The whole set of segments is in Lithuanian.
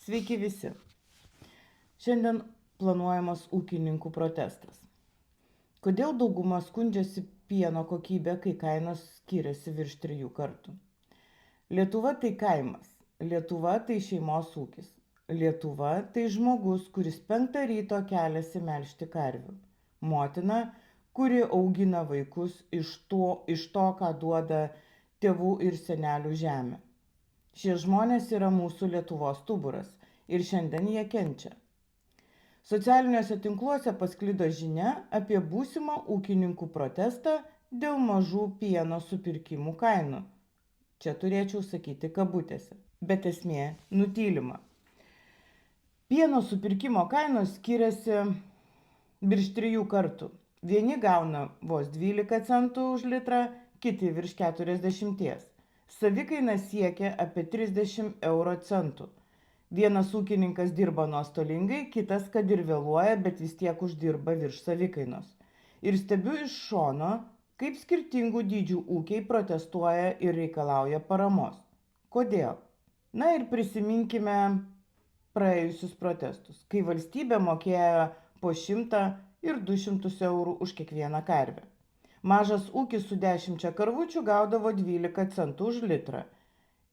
Sveiki visi. Šiandien planuojamas ūkininkų protestas. Kodėl dauguma skundžiasi pieno kokybė, kai kainos skiriasi virš 3 kartų? Lietuva tai kaimas. Lietuva tai šeimos ūkis. Lietuva tai žmogus, kuris 5 ryto keliasi melžti karvių. Motina, kuri augina vaikus iš to, ką duoda tėvų ir senelių žemė. Šie žmonės yra mūsų Lietuvos stuburas ir šiandien jie kenčia. Socialiniuose tinkluose pasklido žinia apie būsimą ūkininkų protestą dėl mažų pieno supirkimų kainų. Čia turėčiau sakyti kabutėse, bet esmė nutylima. Pieno supirkimo kainos skiriasi virš 3 kartų. Vieni gauna vos 12 centų už litrą, kiti virš 40. Savikaina siekia apie 30 € . Vienas ūkininkas dirba nuostolingai, kitas, kad ir vėluoja, bet vis tiek uždirba virš savikainos. Ir stebiu iš šono, kaip skirtingų dydžių ūkiai protestuoja ir reikalauja paramos. Kodėl? Na ir prisiminkime praėjusius protestus, kai valstybė mokėjo po 100 ir 200 € už kiekvieną karvę. Mažas ūkis su 10 karvučių gaudavo 12 centų už litrą.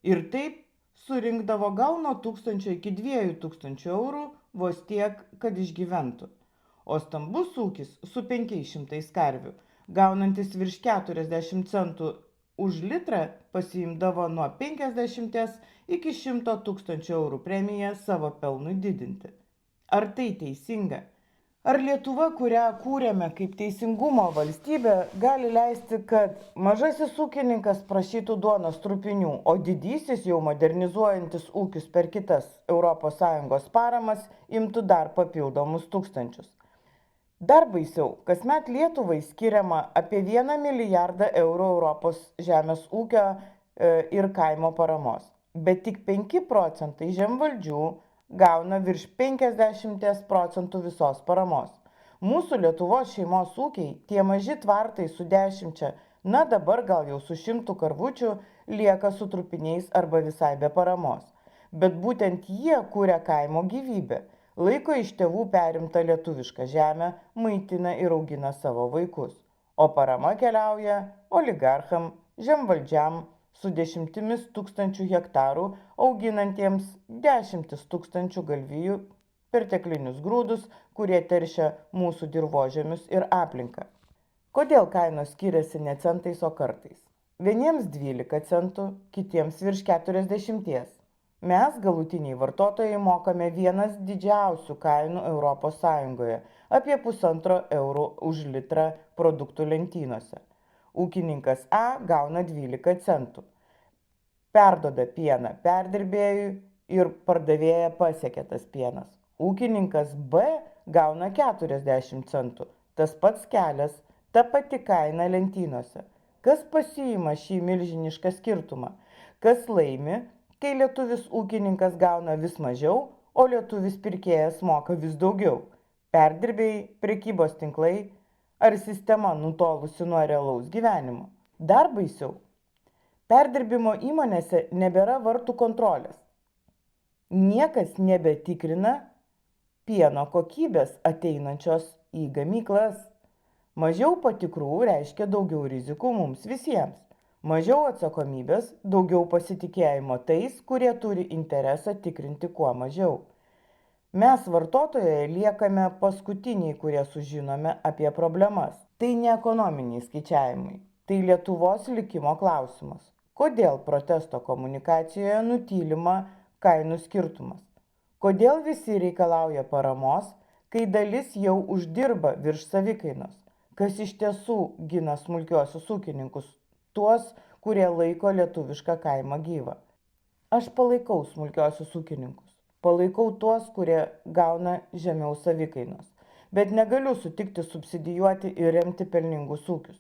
Ir taip surinkdavo gal nuo 1000 iki 2000 € vos tiek, kad išgyventų. O stambus ūkis su 500 karvių, gaunantis virš 40 centų už litrą, pasiimdavo nuo 50 iki 100 000 € premiją savo pelnui didinti. Ar tai teisinga? Ar Lietuva, kurią kūrėme kaip teisingumo valstybė, gali leisti, kad mažasis ūkininkas prašytų duonos trupinių, o didysis jau modernizuojantis ūkius per kitas ES paramas imtų dar papildomus tūkstančius? Dar baisiau, kasmet Lietuvai skiriama apie 1 milijardą € Europos žemės ūkio ir kaimo paramos, bet tik 5 procentai žemvaldžių gauna virš 50% visos paramos. Mūsų Lietuvos šeimos ūkiai, tie maži tvartai su 10, na dabar gal jau su 100 karvučių, lieka su trupiniais arba visai be paramos. Bet būtent jie kūrė kaimo gyvybę, laiko iš tėvų perimtą lietuvišką žemę, maitina ir augina savo vaikus. O parama keliauja oligarcham, žemvaldžiam, su 10 000 hektarų auginantiems 10 000 galvijų perteklinius grūdus, kurie teršia mūsų dirvožemius ir aplinką. Kodėl kainos skiriasi ne centais, o kartais? Vieniems 12 centų, kitiems virš 40. Mes, galutiniai vartotojai, mokame vienas didžiausių kainų ES, apie 1,5 € už litrą produktų lentynose. Ūkininkas A gauna 12 centų. Perduoda pieną perdirbėjui ir pardavėją pasiekia tas pienas. Ūkininkas B gauna 40 centų. Tas pats kelias, ta pati kaina lentynose. Kas pasiima šį milžinišką skirtumą? Kas laimi, kai lietuvis ūkininkas gauna vis mažiau, o lietuvis pirkėjas moka vis daugiau? Perdirbėjai, prekybos tinklai ar sistema nutolusi nuo realaus gyvenimo? Dar baisiau. Perdirbimo įmonėse nebėra vartų kontrolės. Niekas nebetikrina pieno kokybės ateinančios į gamyklas. Mažiau patikrų reiškia daugiau rizikų mums visiems. Mažiau atsakomybės, daugiau pasitikėjimo tais, kurie turi interesą tikrinti kuo mažiau. Mes vartotojai liekame paskutiniai, kurie sužinome apie problemas. Tai ne ekonominiai skaičiavimai, tai Lietuvos likimo klausimas. Kodėl protesto komunikacijoje nutylima kainų skirtumas? Kodėl visi reikalauja paramos, kai dalis jau uždirba virš savikainos? Kas iš tiesų gina smulkiuosius ūkininkus, tuos, kurie laiko lietuvišką kaimą gyvą? Aš palaikau smulkiuosius ūkininkus. Palaikau tuos, kurie gauna žemiau savikainos, bet negaliu sutikti subsidijuoti ir remti pelningus ūkius.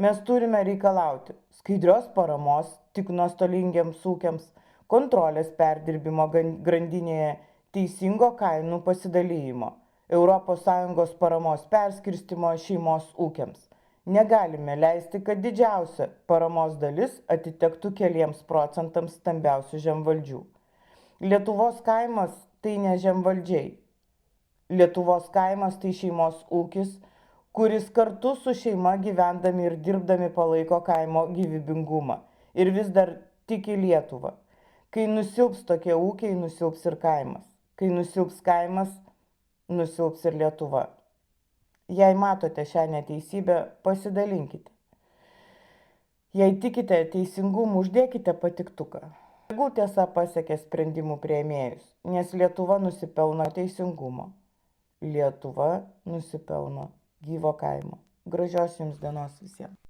Mes turime reikalauti skaidrios paramos tik nuostolingiems ūkiams, kontrolės perdirbimo grandinėje, teisingo kainų pasidalijimo, ES paramos perskirstymo šeimos ūkiams. Negalime leisti, kad didžiausia paramos dalis atitektų keliems procentams stambiausių žemvaldžių. Lietuvos kaimas tai ne žemvaldžiai. Lietuvos kaimas tai šeimos ūkis, kuris kartu su šeima gyvendami ir dirbdami palaiko kaimo gyvybingumą ir vis dar tiki Lietuvą. Kai nusilps tokie ūkiai, nusilps ir kaimas. Kai nusilps kaimas, nusilps ir Lietuva. Jei matote šią neteisybę, pasidalinkite. Jei tikite teisingumu, uždėkite patiktuką. Tegul tiesa pasiekia sprendimų priėmėjus, nes Lietuva nusipelno teisingumo. Lietuva nusipelno gyvo kaimo. Gražios jums dienos visiems.